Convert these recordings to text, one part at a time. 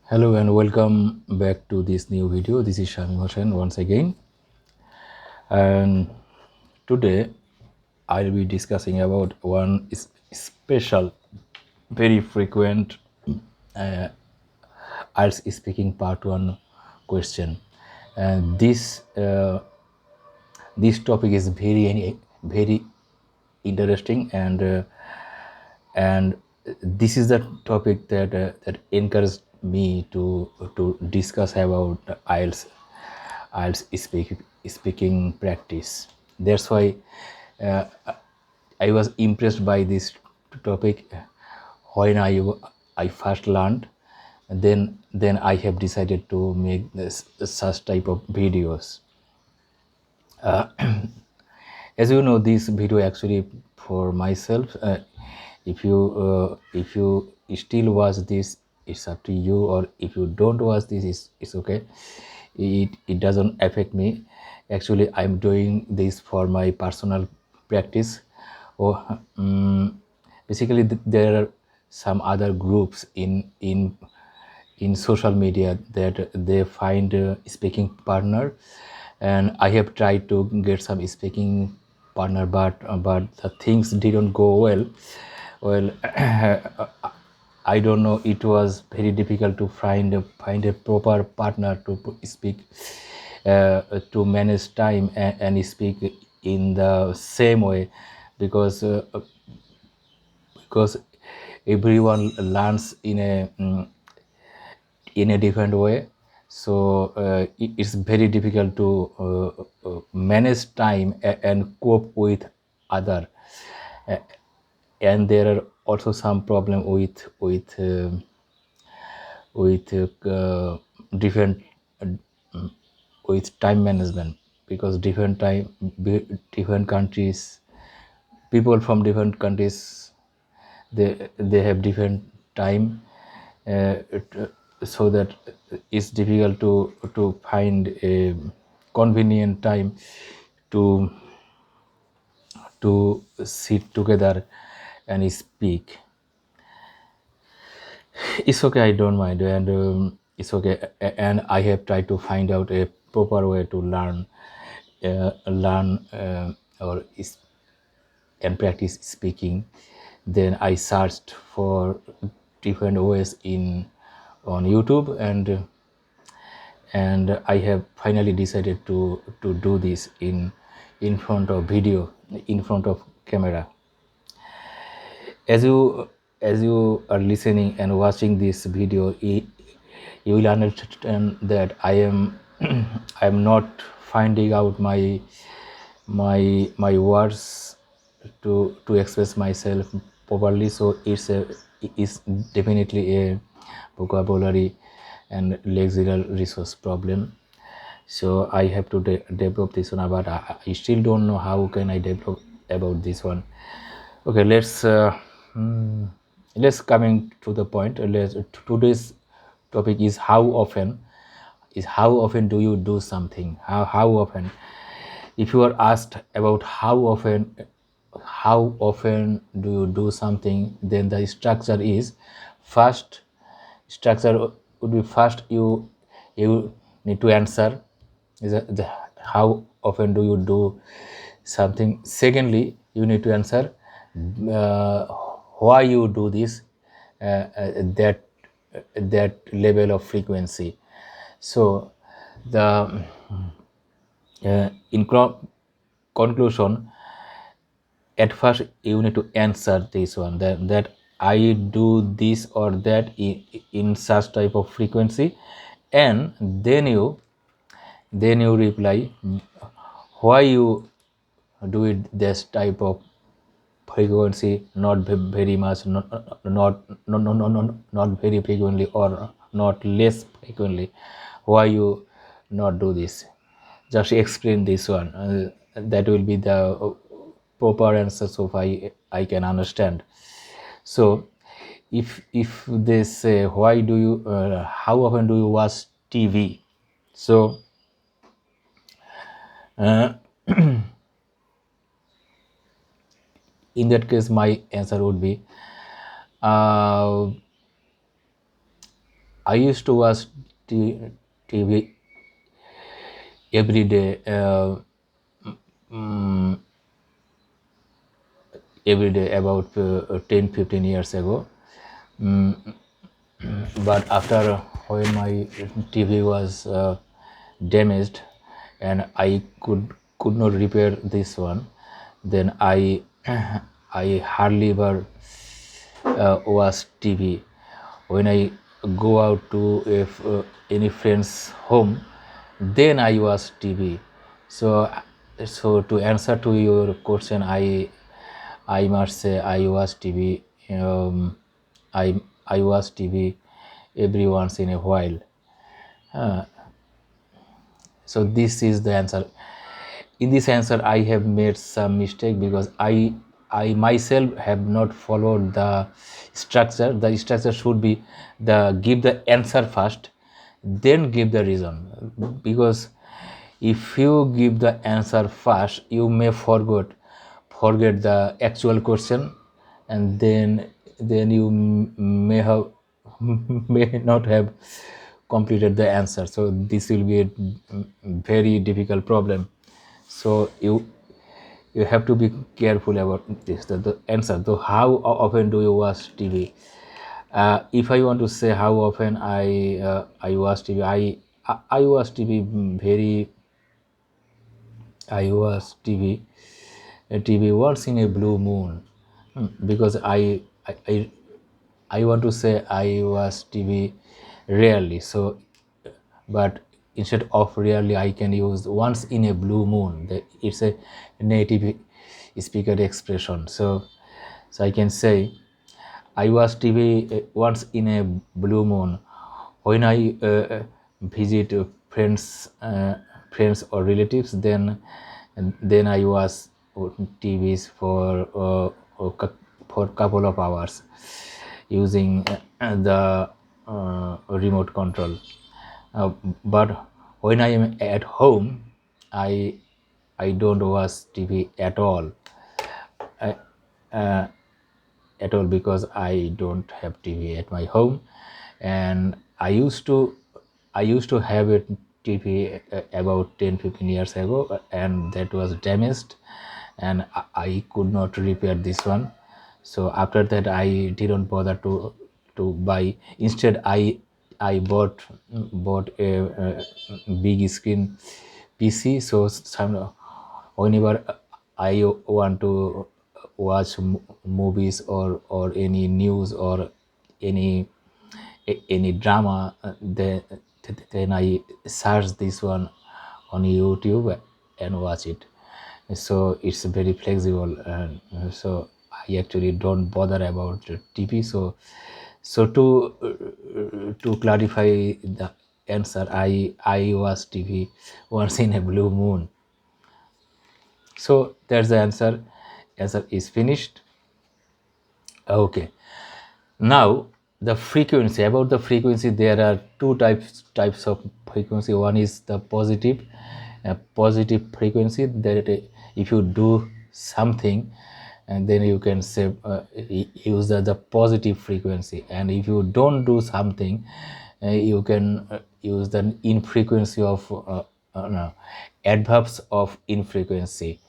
Hello and welcome back to this new video. This is Shami Hossain once again, and today I'll be discussing about one special, very frequent IELTS speaking part one question, and this topic is very interesting, and this is the topic that encouraged me to discuss about IELTS speaking practice. That's why uh, I was impressed by this topic when I first learned. Then I have decided to make such type of videos. As you know, this video actually for myself. If you still watch this, it's up to you, or if you don't watch this, it's okay. It doesn't affect me. Actually, I'm doing this for my personal practice. Or basically there are some other groups in social media that they find a speaking partner, and I have tried to get some speaking partner, but the things didn't go well. I don't know, it was very difficult to find a proper partner to speak, to manage time and speak in the same way, because because everyone learns in a different way. So it's very difficult to manage time and cope with other. Uh, and there are also some problem with different uh, with time management, because different countries, people from different countries, they have different time, so that it's difficult to find a convenient time to sit together and speak. It's okay, I don't mind, and it's okay. And I have tried to find out a proper way to learn or and practice speaking. Then I searched for different ways in on YouTube, and I have finally decided to do this in front of video, in front of camera. As you are listening and watching this video, you will understand that I am not finding out my words to express myself properly. So it's definitely a vocabulary and lexical resource problem. So I have to develop this one, but I still don't know how can I develop about this one. Okay, mm, let's coming to the point. Today's topic is how often do you do something. How often, if you are asked about how often do you do something, then the structure is first. Structure would be first, you need to answer is how often do you do something. Secondly, you need to answer uh, why you do this, that that level of frequency. So the conclusion, at first you need to answer this one, that I do this or that in such type of frequency, and then you reply why you do it this type of frequency, not very much, not very frequently, or not less frequently. Why you not do this? Just explain this one. That will be the proper answer, so I can understand. So if they say why do you how often do you watch TV, so uh, in that case my answer would be uh, I used to watch TV every day, mm, every day about 10-15 years ago. Mm, but after when my TV was damaged and I could not repair this one, then I I hardly ever watch TV. When I go out to if any friend's home, then I watch TV. So to answer to your question, I must say I watch TV. I watch TV every once in a while. Uh, so this is the answer. In this answer I have made some mistake because I myself have not followed the structure. The structure should be the give the answer first, then give the reason, because if you give the answer first you may forget the actual question, and then you may have may not have completed the answer. So this will be a very difficult problem. So you have to be careful about this, the answer. So how often do you watch TV? If I want to say how often I watch TV, I watch TV very. I watch TV once in a blue moon. Because I I want to say I watch TV rarely. So, but instead of rarely, I can use once in a blue moon. It's a native speaker expression. So I can say I watch TV once in a blue moon when I visit friends or relatives. Then I watch TVs for couple of hours using the remote control. Uh, but when I am at home, I I don't watch TV at all. I, uh, at all, because I don't have TV at my home, and I used to have a TV about 10-15 years ago, and that was damaged, and I could not repair this one. So after that I didn't bother to buy. Instead I bought a big screen PC. So whenever I want to watch movies or any news or any any drama, then I search this one on YouTube and watch it. So it's very flexible, and so I actually don't bother about the TV. So to clarify the answer, I watch TV once in a blue moon. So that's the answer. Answer is finished. Okay. Now the frequency. About the frequency, there are two types of frequency. One is the positive frequency, that if you do something, and then you can say use the positive frequency, and if you don't do something, you can use the infrequency of no, adverbs of infrequency.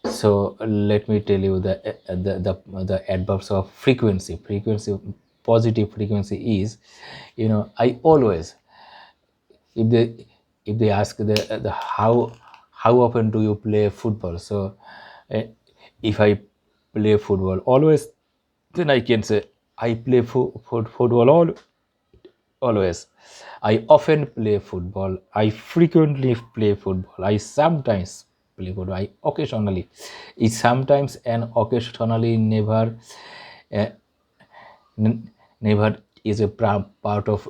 So let me tell you the adverbs of frequency. Positive frequency is, I always, if they ask the how often do you play football. So uh, if I play football always, then I can say I play football always. I often play football. I frequently play football. I sometimes play football. I occasionally. It's sometimes and occasionally never. Uh, Never is a part of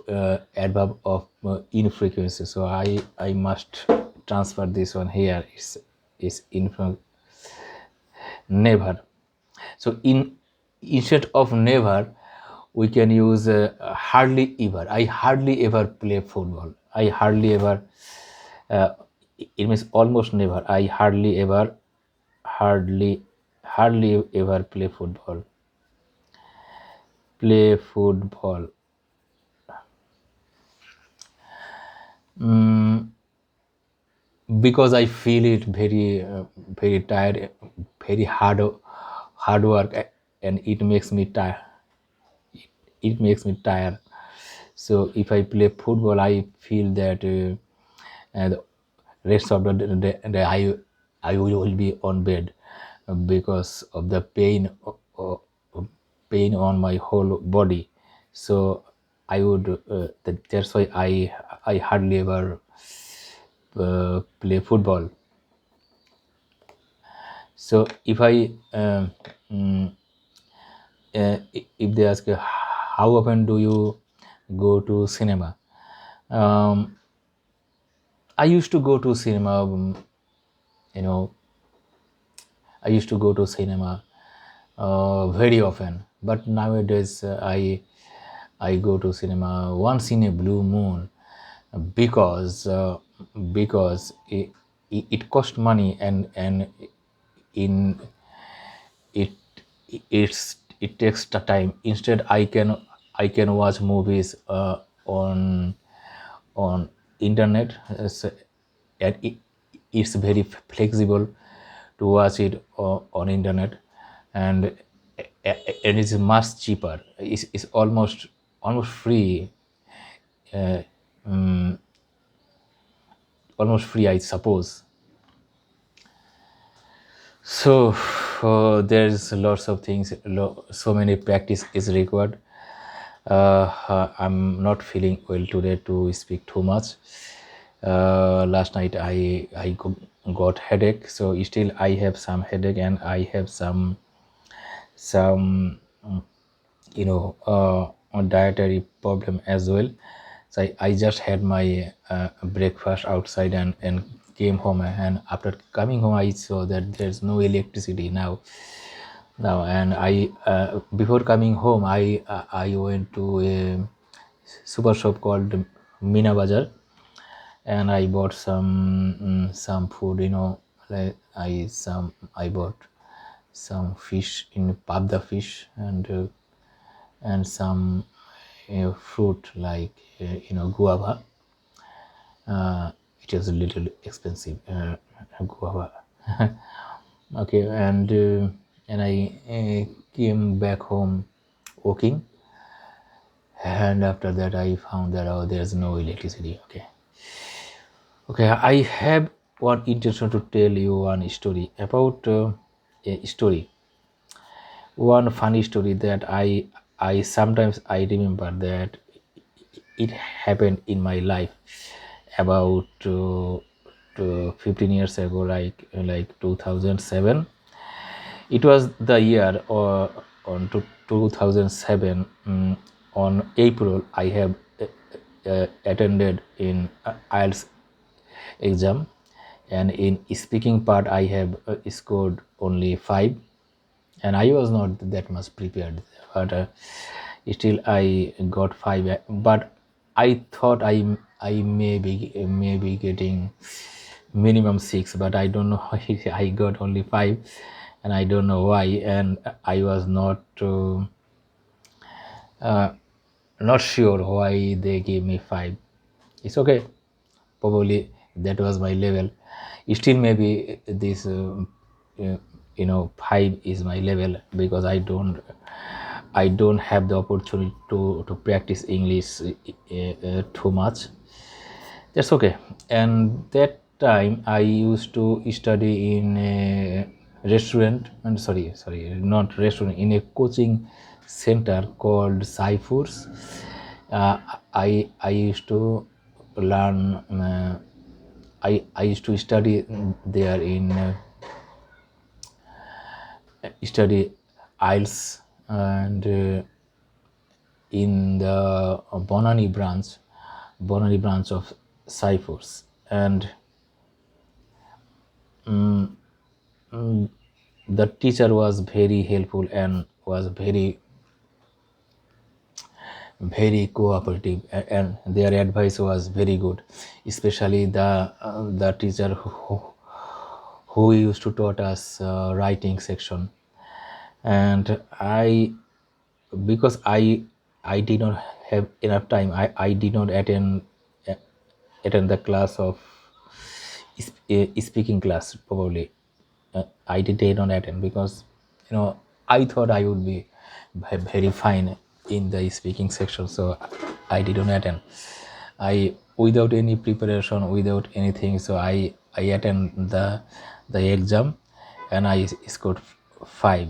adverb of infrequency. So I must transfer this one here. Is never. So instead of never, we can use hardly ever. I hardly ever play football. I hardly ever. Uh, it means almost never. I hardly hardly ever play football. Play football. Mm, because I feel it very tired, very hard work, and it makes me tired. It makes me tired. So if I play football, I feel that the rest of the I will be on bed because of the pain on my whole body. So I would that's why I hardly ever play football. So if I mm, if they ask how often do you go to cinema, um, I used to go to cinema. You know, I used to go to cinema very often, but nowadays I go to cinema once in a blue moon because because it cost money, and in it it takes the time. Instead I can watch movies on internet, and it's very flexible to watch it on internet, and and it's much cheaper. It's almost free, uh, um, almost free, I suppose. So there's lots of things, so many practice is required. I'm not feeling well today to speak too much. Last night got headache, so still I have some headache, and I have some dietary problem as well. So I just had my breakfast outside, and came home, and after coming home I saw that there's no electricity now. And I before coming home I went to a super shop called Mina Bazaar, and I bought some food, like I bought some fish in Pabda fish, and some fruit like guava. It is a little expensive, guava. Okay, and I came back home walking, and after that I found that, oh, there's no electricity. Okay, I have one intention to tell you one story about a story, one funny story that I sometimes I remember that it happened in my life about 15 years ago, like 2007. It was the year, or on to 2007, on April I have attended in IELTS exam, and in speaking part I have scored only 5, and I was not that much prepared, but still I got 5. But I thought I may be getting minimum 6, but I don't know why I got only 5, and I don't know why, and I was uh, not sure why they gave me 5. It's okay, probably that was my level. Still maybe this uh, 5 is my level, because I don't have the opportunity to practice English too much. That's okay. And that time I used to study in a restaurant, and sorry, not restaurant, in a coaching center called Cyphers. uh, I used to learn, I used to study there in study IELTS, and in the Bonani branch of Cyphers. And the teacher was very helpful and was very cooperative, and their advice was very good, especially the teacher who used to taught us writing section. And because I did not have enough time, I did not attend attend the class of speaking class. Probably I did not attend because I thought I would be very fine in the speaking section, so I did not attend. I, without any preparation, without anything, so I attend the exam, and I scored 5.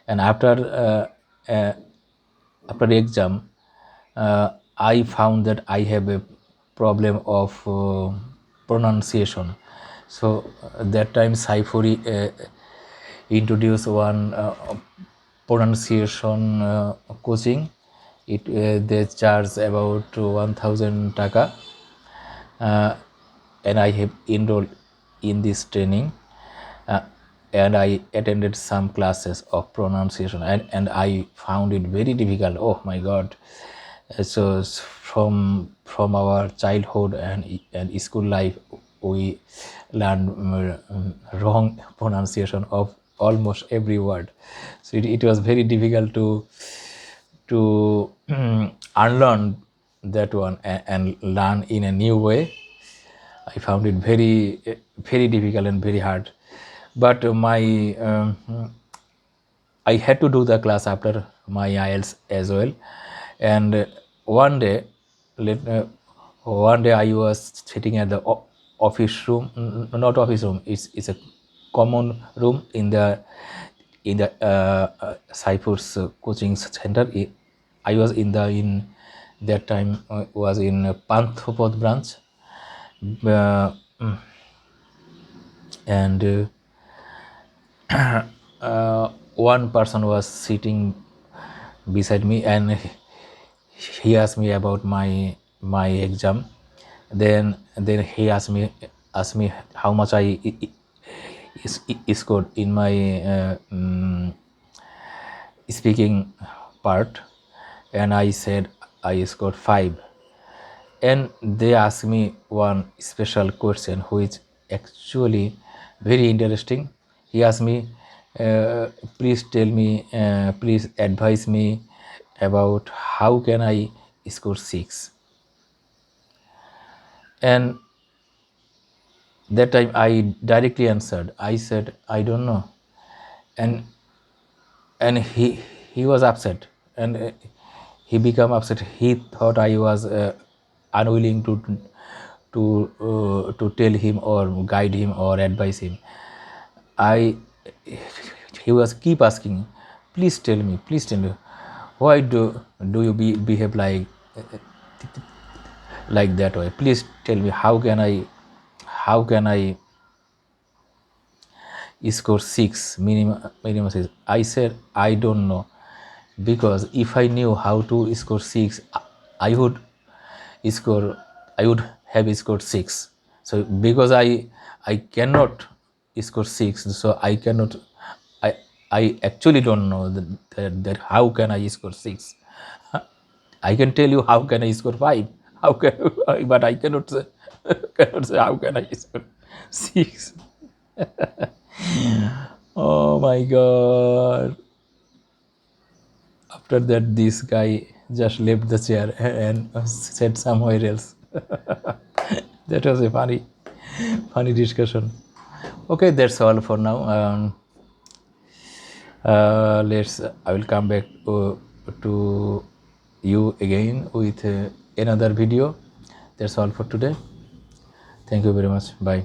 And after the exam, I found that I have a problem of pronunciation. So that time Saifuri introduced one pronunciation coaching. They charge about 1000 taka, and I have enrolled in this training, uh, and I attended some classes of pronunciation, and I found it very difficult. Oh my God! So from our childhood and school life, we learn wrong pronunciation of almost every word. So it was very difficult to unlearn that one and learn in a new way. I found it very difficult and very hard. But I had to do the class after my IELTS as well. And one day, one day I was sitting at the office room, not office room. It's a common room in the Saifur's coaching center. I was in that time was in Panthopod branch, uh, and one person was sitting beside me, and he asked me about my exam. Then he asked me how much I scored in my speaking part, and I said I scored 5. And they asked me one special question which actually very interesting. He asked me, please tell me, please advise me about how can I score 6. And that time I directly answered, I said I don't know. And he was upset, and he became upset. He thought I was unwilling to tell him or guide him or advise him. I He was keep asking, please tell me, why do you behave like that way? Please tell me, how can I score 6, minimum 6? I said I don't know, because if I knew how to score 6, I would score I would have scored 6. So because I cannot score 6, so I I actually don't know that how can I score 6. I can tell you how can I score 5, how can but I cannot say, cannot say how can I score 6. Oh my God. After that, this guy just left the chair and sat somewhere else. That was a funny discussion. Okay, that's all for now. I will come back to you again with another video. That's all for today. Thank you very much. Bye.